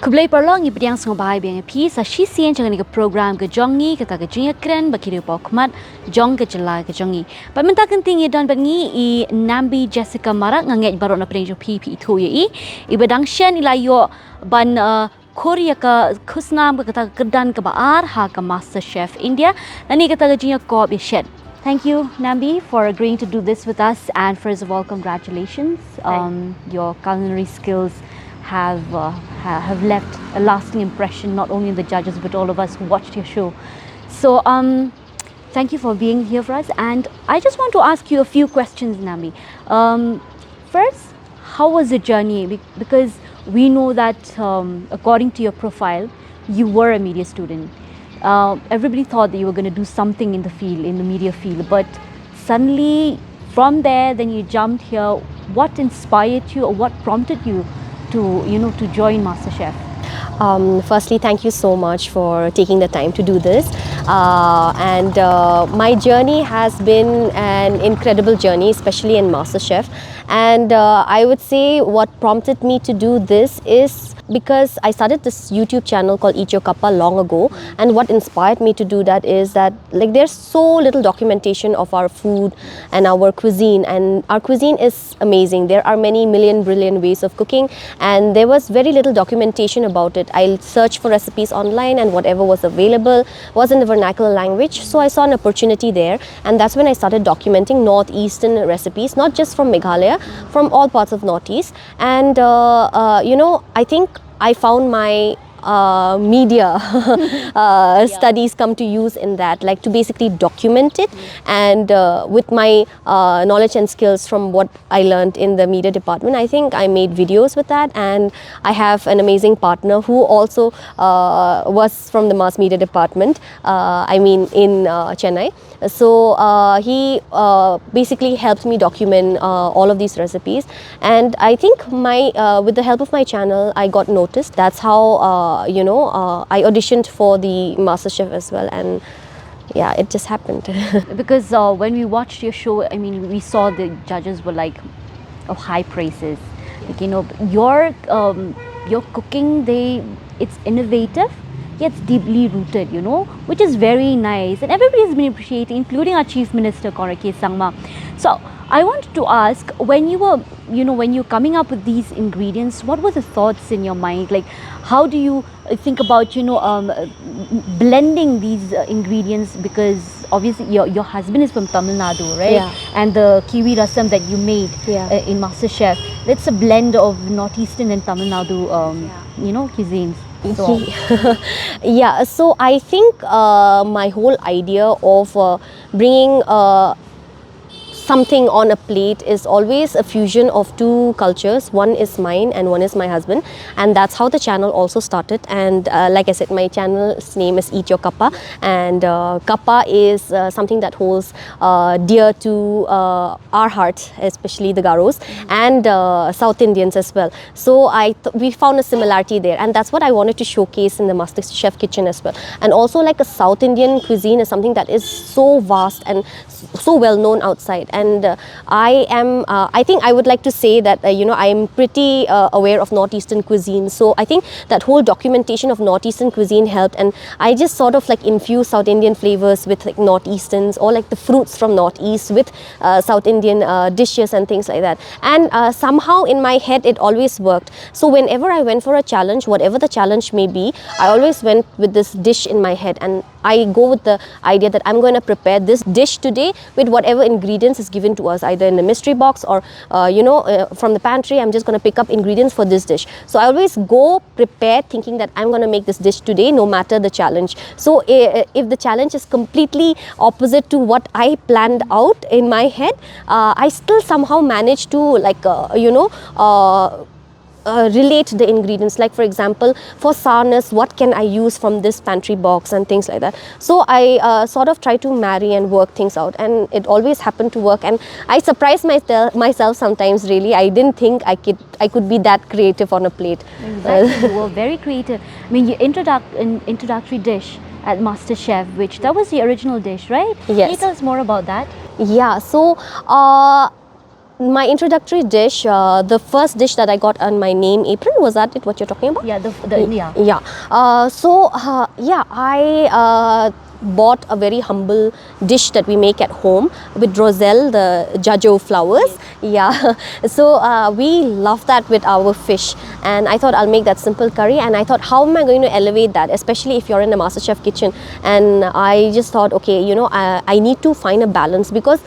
Kublai perlong ibdiang sengbai biang pi sa Cuisine jangan ke program ke jongi kata ke jingiakren bagi dia pokmat jong ke jelai ke jongi. Pementa kenting dan bengi I Nambie Jessica Marak nganget baru na prenjo pi ithuh I ibadang shen ilayo ban Korea ke khusnam ke kata kyrdan ke baar ha ke MasterChef India nani kata ke jingiakop shen. Thank you, Nambie, for agreeing to do this with us. And first of all, congratulations. Your culinary skills have left a lasting impression, not only in the judges, but all of us who watched your show. So, thank you for being here for us. And I just want to ask you a few questions, Nambie. First, how was the journey? Because we know that, according to your profile, you were a media student. Everybody thought that you were going to do something in the field, in the media field, but suddenly from there, then you jumped here. What inspired you, or what prompted you to join MasterChef? Firstly, thank you so much for taking the time to do this. My journey has been an incredible journey, especially in MasterChef. And I would say what prompted me to do this is because I started this YouTube channel called Your Kappa long ago, and what inspired me to do that is that there's so little documentation of our food and our cuisine, and our cuisine is amazing. There are many million brilliant ways of cooking, and there was very little documentation about it. I searched for recipes online, and whatever was available was in the vernacular language, so I saw an opportunity there, and that's when I started documenting northeastern recipes, not just from Meghalaya, from all parts of Northeast. And I think I found my media studies come to use in that, to basically document it, and with my knowledge and skills from what I learned in the media department, I think I made videos with that. And I have an amazing partner who also was from the mass media department, in Chennai. So he basically helped me document all of these recipes, and I think with the help of my channel, I got noticed. That's how I auditioned for the MasterChef as well, and yeah, it just happened. Because when we watched your show, we saw the judges were of high praises. Your cooking, it's innovative, yet it's deeply rooted, which is very nice, and everybody has been appreciating, including our Chief Minister Korake Sangma. So I wanted to ask, when you were, when you're coming up with these ingredients, what were the thoughts in your mind? How do you think about, blending these ingredients? Because obviously your husband is from Tamil Nadu, right? Yeah. And the kiwi rasam that you made in MasterChef, that's a blend of Northeastern and Tamil Nadu, cuisines. So. Yeah, so I think my whole idea of bringing something on a plate is always a fusion of two cultures. One is mine and one is my husband, and that's how the channel also started. And like I said, my channel's name is Your Kappa, and Kappa is something that holds dear to our hearts, especially the Garos and South Indians as well. So we found a similarity there, and that's what I wanted to showcase in the MasterChef kitchen as well. And also, a South Indian cuisine is something that is so vast and so well known outside. And I think I would like to say that I am pretty aware of Northeastern cuisine. So I think that whole documentation of Northeastern cuisine helped, and I just sort of infused South Indian flavors with Northeasterns, or the fruits from Northeast with South Indian dishes and things like that. And somehow in my head it always worked. So whenever I went for a challenge, whatever the challenge may be, I always went with this dish in my head, and I go with the idea that I'm going to prepare this dish today with whatever ingredients is given to us, either in a mystery box or from the pantry. I'm just going to pick up ingredients for this dish. So I always go prepared thinking that I'm going to make this dish today, no matter the challenge. So if the challenge is completely opposite to what I planned out in my head, I still somehow manage to relate the ingredients. For example, for sourness, what can I use from this pantry box and things like that. So I sort of try to marry and work things out, and it always happened to work, and I surprised myself sometimes. Really, I didn't think I could be that creative on a plate. Exactly. You were very creative. Your introductory dish at MasterChef, that was the original dish, right? Yes. Can you tell us more about that? Yeah, so my introductory dish, the first dish that I got on my name apron, was that it what you're talking about? Yeah, yeah. Yeah. I bought a very humble dish that we make at home with roselle, the Shaduh flowers. Yeah. So we love that with our fish, and I thought I'll make that simple curry, and I thought, how am I going to elevate that, especially if you're in a MasterChef kitchen? And I just thought, okay, you know, I need to find a balance, because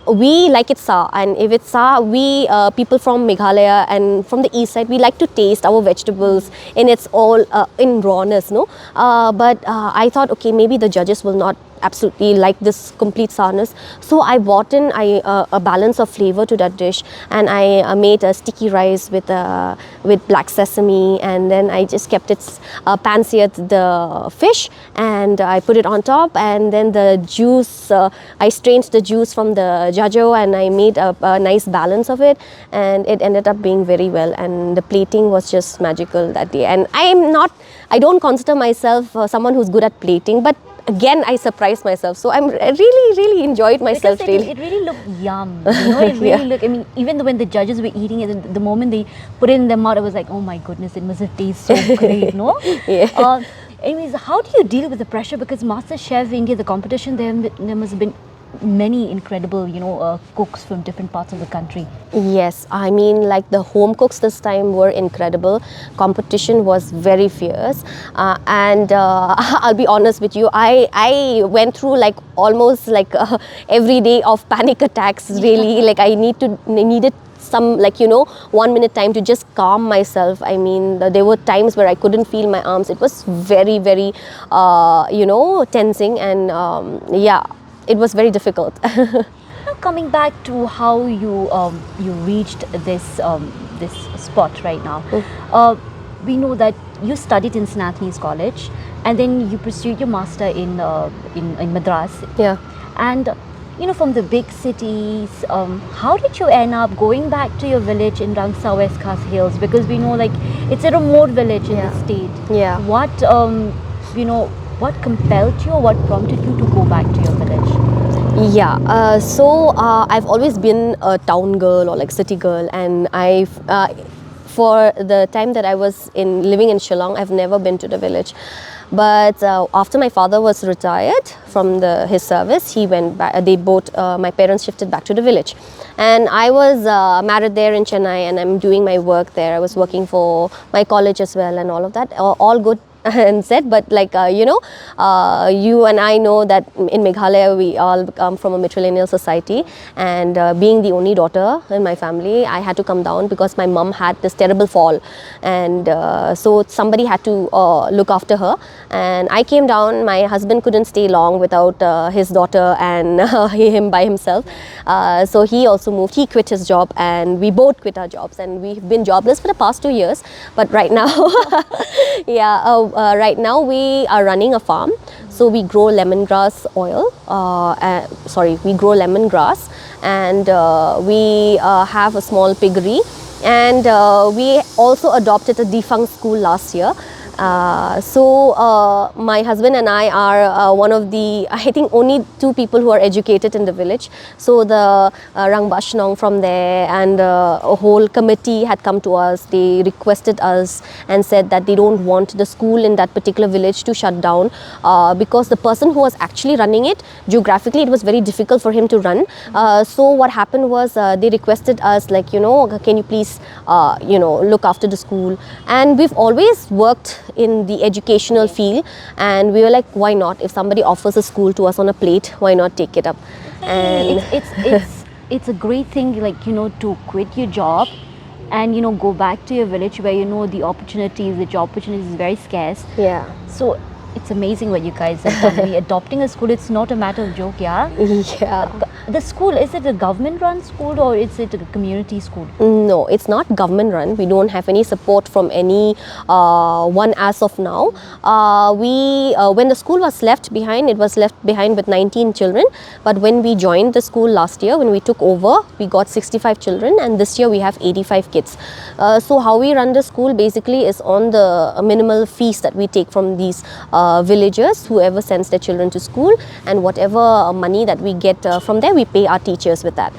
we like it sour, and if it's sour, we people from Meghalaya and from the east side, we like to taste our vegetables in its all in rawness, no. But I thought, okay, maybe the judges will not absolutely like this complete sourness, so I brought in a balance of flavor to that dish, and I made a sticky rice with black sesame, and then I just kept it pan-seared the fish, and I put it on top, and then the juice, I strained the juice from the Shaduh, and I made a nice balance of it, and it ended up being very well, and the plating was just magical that day. And I don't consider myself someone who's good at plating, but again, I surprised myself, so I'm really enjoyed myself. Because it really looked yum, you know. It really Yeah. looked, I mean, even when the judges were eating it, the moment they put it in their mouth, I was like, oh my goodness, it must have tasted so great, no? Yeah. Anyways, how do you deal with the pressure? Because MasterChef India, the competition, there must have been many incredible, you know, cooks from different parts of the country. Yes, I mean, like, the home cooks this time were incredible. Competition was very fierce, and I'll be honest with you, I went through like almost like every day of panic attacks. Really, like I needed some, like, you know, 1 minute time to just calm myself. I mean, there were times where I couldn't feel my arms. It was very you know, tensing, and yeah, it was very difficult. Now coming back to how you reached this this spot right now, we know that you studied in St. Anthony's College, and then you pursued your master in Madras. Yeah. And you know, from the big cities, how did you end up going back to your village in Rangsa West Khasi Hills? Because we know, like, it's a remote village in the state. Yeah. What you know, what compelled you, or what prompted you to go back to your village? Yeah, so I've always been a town girl or like city girl, and for the time that I was living in Shillong, I've never been to the village. But after my father was retired from his service, he went back. My parents shifted back to the village, and I was married there in Chennai, and I'm doing my work there. I was working for my college as well, and all of that, all good and said. But like, you know, you and I know that in Meghalaya we all come from a matrilineal society, and being the only daughter in my family, I had to come down because my mum had this terrible fall, and so somebody had to look after her, and I came down. My husband couldn't stay long without his daughter and him by himself, so he also moved. He quit his job, and we both quit our jobs, and we've been jobless for the past 2 years. But right now yeah, right now we are running a farm, so we grow lemongrass oil, we grow lemongrass, and we have a small piggery, and we also adopted a defunct school last year. So my husband and I are one of the, I think, only 2 people who are educated in the village. So the Rangbashnong from there and a whole committee had come to us. They requested us and said that they don't want the school in that particular village to shut down, because the person who was actually running it, geographically it was very difficult for him to run. So what happened was, they requested us, like, you know, can you please you know, look after the school. And we've always worked in the educational field, and we were like, why not? If somebody offers a school to us on a plate, why not take it up? And it's a great thing, like, you know, to quit your job and, you know, go back to your village where, you know, the job opportunities is very scarce. yeah. So it's amazing what you guys have done. I mean, adopting a school, it's not a matter of joke, yeah? Yeah. The school, is it a government-run school or is it a community school? No, it's not government run. We don't have any support from any one as of now. When the school was left behind, it was left behind with 19 children. But when we joined the school last year, when we took over, we got 65 children, and this year we have 85 kids. So how we run the school basically is on the minimal fees that we take from these villagers, whoever sends their children to school, and whatever money that we get from there, we pay our teachers with that.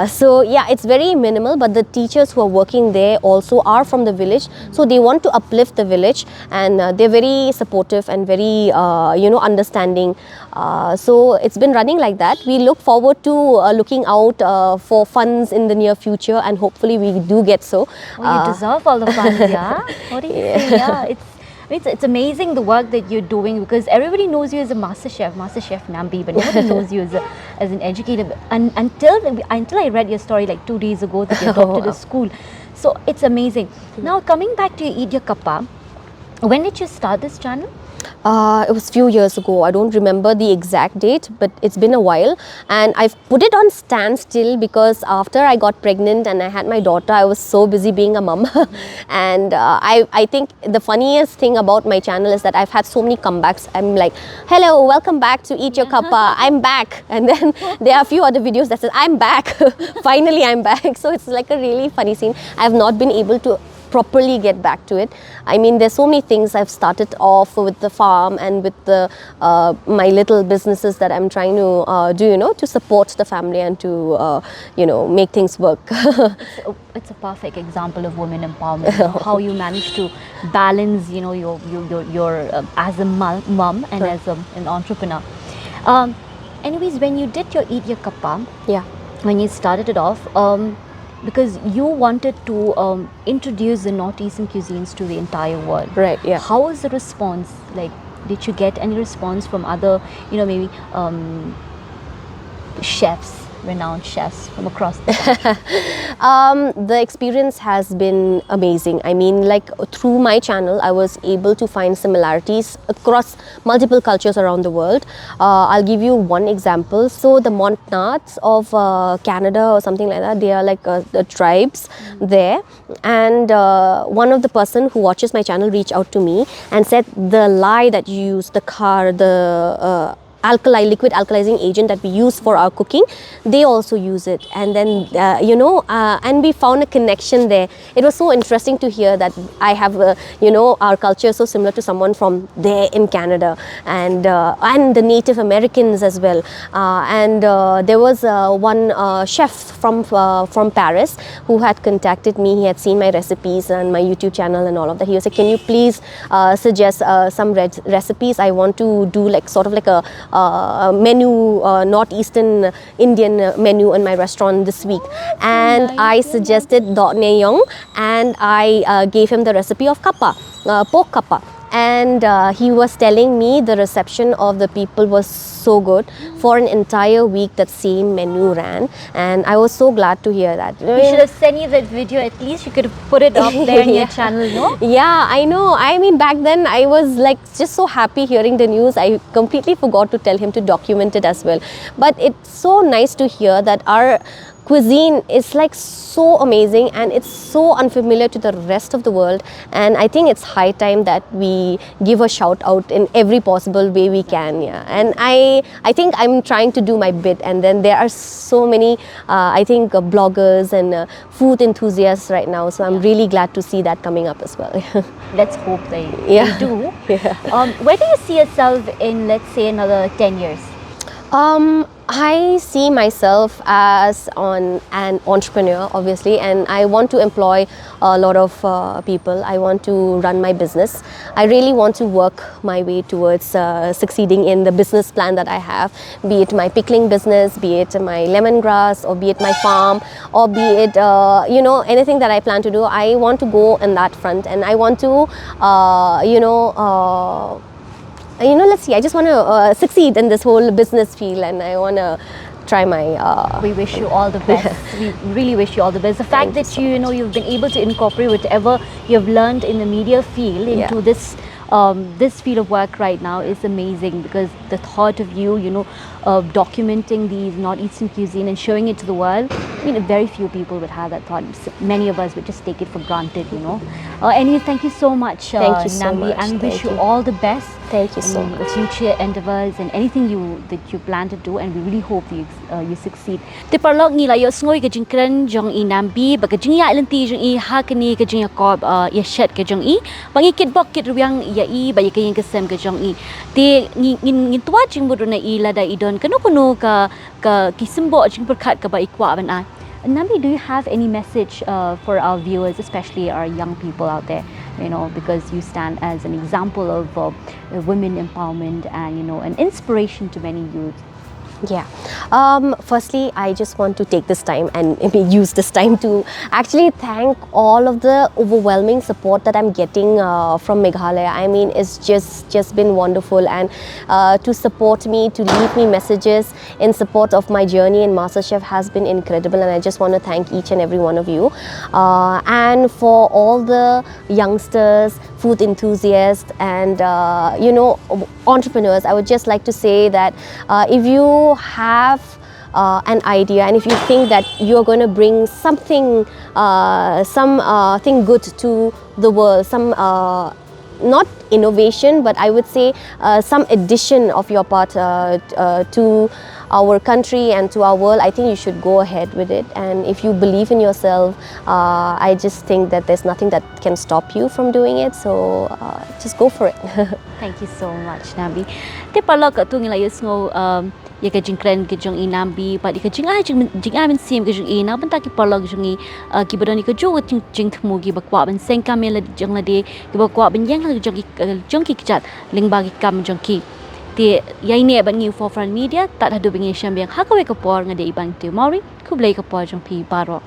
So yeah, it's very minimal, but the teachers who are working there also are from the village, so they want to uplift the village, and they're very supportive and very understanding. So it's been running like that. We look forward to looking out for funds in the near future, and hopefully we do get so. Well, you deserve all the funds, yeah? What do you say? Yeah, it's amazing the work that you're doing, because everybody knows you as a MasterChef Nambie, but nobody knows you as an educator. And until I read your story like 2 days ago that you adopted a school. So it's amazing. Now coming back to Eat Your Kappa, when did you start this channel? It was a few years ago. I don't remember the exact date, but it's been a while, and I've put it on standstill because after I got pregnant and I had my daughter, I was so busy being a mum. And I think the funniest thing about my channel is that I've had so many comebacks. I'm like, hello, welcome back to Eat Your Kappa, I'm back. And then there are a few other videos that says, I'm back, finally I'm back. So it's like a really funny scene. I've not been able to properly get back to it. I mean, there's so many things. I've started off with the farm and with the my little businesses that I'm trying to do, to support the family and to make things work. It's a perfect example of women empowerment. How you manage to balance, your as a mom and as an entrepreneur. Anyways, when you did your Eat Your Kappa, Yeah. when you started it off, because you wanted to introduce the northeastern cuisines to the entire world. Right, yeah. How was the response? Like, did you get any response from other, maybe chefs, renowned chefs from across the country? The experience has been amazing. I mean, like through my channel, I was able to find similarities across multiple cultures around the world. I'll give you one example. So the Montnards of Canada or something like that, they are like the tribes there. And one of the person who watches my channel reached out to me and said the lye that you use, the liquid alkalizing agent that we use for our cooking, they also use it. And then and we found a connection there. It was so interesting to hear that I have our culture is so similar to someone from there in Canada, and the Native Americans as well. And there was one chef from Paris who had contacted me. He had seen my recipes and my YouTube channel and all of that. He was like, can you please suggest some recipes? I want to do like sort of like a menu, northeastern Indian menu in my restaurant this week. And I suggested neiiong, and I gave him the recipe of kappa, pork kappa. And he was telling me the reception of the people was so good. For an entire week that same menu ran, and I was so glad to hear that. You should have sent you that video. At least you could have put it up there in your channel, no? Yeah, I know. I mean, back then I was like just so happy hearing the news. I completely forgot to tell him to document it as well. But it's so nice to hear that our cuisine is like so amazing and it's so unfamiliar to the rest of the world, and I think it's high time that we give a shout out in every possible way we can. Yeah, and I think I'm trying to do my bit, and then there are so many I think bloggers and food enthusiasts right now, so I'm really glad to see that coming up as well. Let's hope they do. Yeah. Where do you see yourself in, let's say, another 10 years? I see myself as an entrepreneur, obviously, and I want to employ a lot of people. I want to run my business. I really want to work my way towards succeeding in the business plan that I have, be it my pickling business, be it my lemongrass, or be it my farm, or be it anything that I plan to do. I want to go in that front, and I want to let's see, I just want to succeed in this whole business field, and I want to try my... We wish you all the best. We really wish you all the best. The fact that you've been able to incorporate whatever you've learned in the media field into this field of work right now is amazing, because the thought of you documenting these northeastern cuisine and showing it to the world, I mean, very few people would have that thought. Many of us would just take it for granted. Anyway, thank you so much, Thank you so Nambie, much. and wish you all the best. Thank you so in much. future endeavors and anything that you plan to do, and we really hope you succeed. Te parlok ni la yo sngoy ke jingkren jong i Nambie ba ke jingiaidlynti jong i hakni ke jingiakop ya shet ke jong i bangi kit bok kit ruang ya i ba ke jingasem ke jong i te ngin tua jing budu na i lada idon kanu ka kisimbo jing berkat ka ba ikwa ban ai. Nambie, do you have any message for our viewers, especially our young people out there? You know, because you stand as an example of women empowerment and, you know, an inspiration to many youth. Yeah. Firstly, I just want to take this time and maybe use this time to actually thank all of the overwhelming support that I'm getting from Meghalaya. I mean, it's just been wonderful, and to support me, to leave me messages in support of my journey in MasterChef has been incredible, and I just want to thank each and every one of you. And for all the youngsters, food enthusiasts, and you know, entrepreneurs, I would just like to say that if you have an idea, and if you think that you're going to bring something good to the world, some not innovation, but I would say some addition of your part to our country and to our world, I think you should go ahead with it. And if you believe in yourself, I just think that there's nothing that can stop you from doing it, so just go for it. Thank you so much, Nambie. Te parlok ka tu ngila yesngo ya ka jingkren ke jong i Nambie pa di ka jingai men sim ke jong i na banta ki parlok jong i ki bodoni ka jo jing thmu gi bakwa ben seng kamela jong la de ki bakwa ben yang la jong ki kchat lyngba ki kam jong ki ti yai ne ban ngi for front media tat hadu bengi sham yang ha kawei ka por ngade ibang tu mauri ku blai ka por jong pi baro